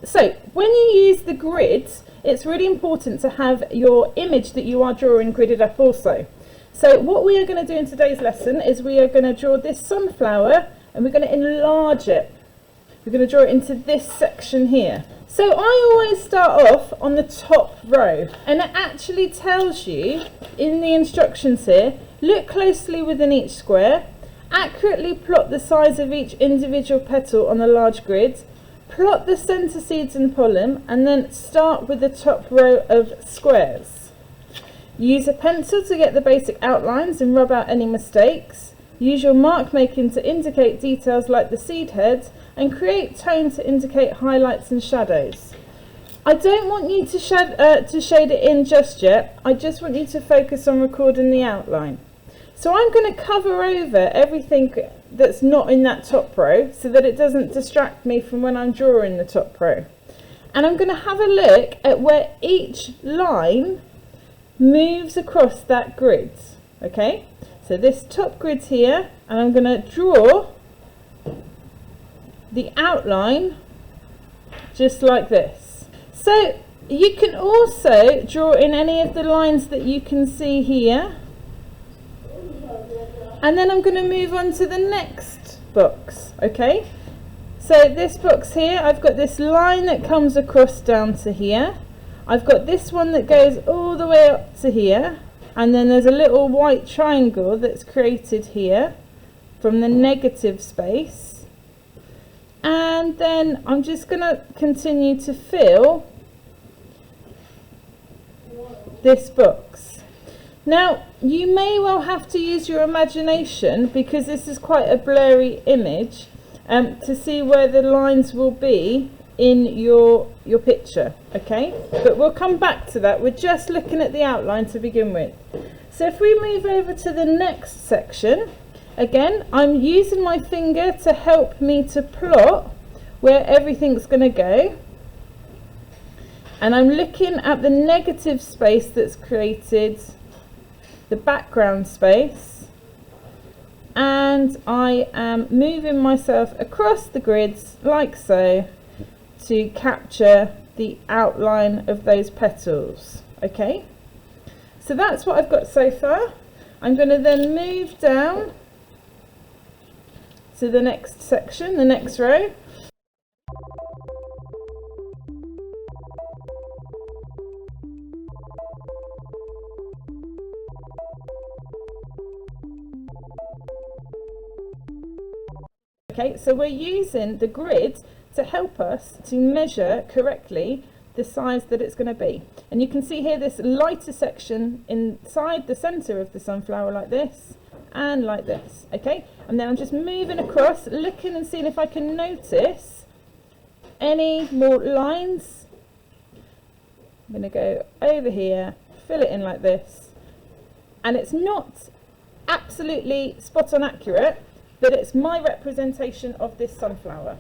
so when you use the grid, it's really important to have your image that you are drawing gridded up also. So what we are going to do in today's lesson is we are going to draw this sunflower and we're going to enlarge it. We're going to draw it into this section here. So I always start off on the top row, and it actually tells you in the instructions here, look closely within each square, accurately plot the size of each individual petal on a large grid, plot the centre seeds and pollen, and then start with the top row of squares. Use a pencil to get the basic outlines and rub out any mistakes. Use your mark making to indicate details like the seed head, and create tone to indicate highlights and shadows. I don't want you to shade it in just yet. I just want you to focus on recording the outline. So I'm going to cover over everything that's not in that top row so that it doesn't distract me from when I'm drawing the top row. And I'm going to have a look at where each line moves across that grid. Okay, so this top grid here, and I'm going to draw the outline just like this. So you can also draw in any of the lines that you can see here, and then I'm going to move on to the next box. Okay, so this box here, I've got this line that comes across down to here, I've got this one that goes all the way up to here, and then there's a little white triangle that's created here from the negative space. And then I'm just going to continue to fill this box. Now, you may well have to use your imagination, because this is quite a blurry image, to see where the lines will be in your picture, okay? But we'll come back to that. We're just looking at the outline to begin with. So if we move over to the next section, again, I'm using my finger to help me to plot where everything's going to go. And I'm looking at the negative space that's created, the background space. And I am moving myself across the grids like so to capture the outline of those petals. Okay, so that's what I've got so far. I'm going to then move down to the next section, the next row. Okay, so we're using the grid to help us to measure correctly the size that it's going to be. And you can see here this lighter section inside the centre of the sunflower like this, and like this. Okay, and then I'm just moving across, looking and seeing if I can notice any more lines. I'm going to go over here, fill it in like this, and it's not absolutely spot on accurate, but it's my representation of this sunflower.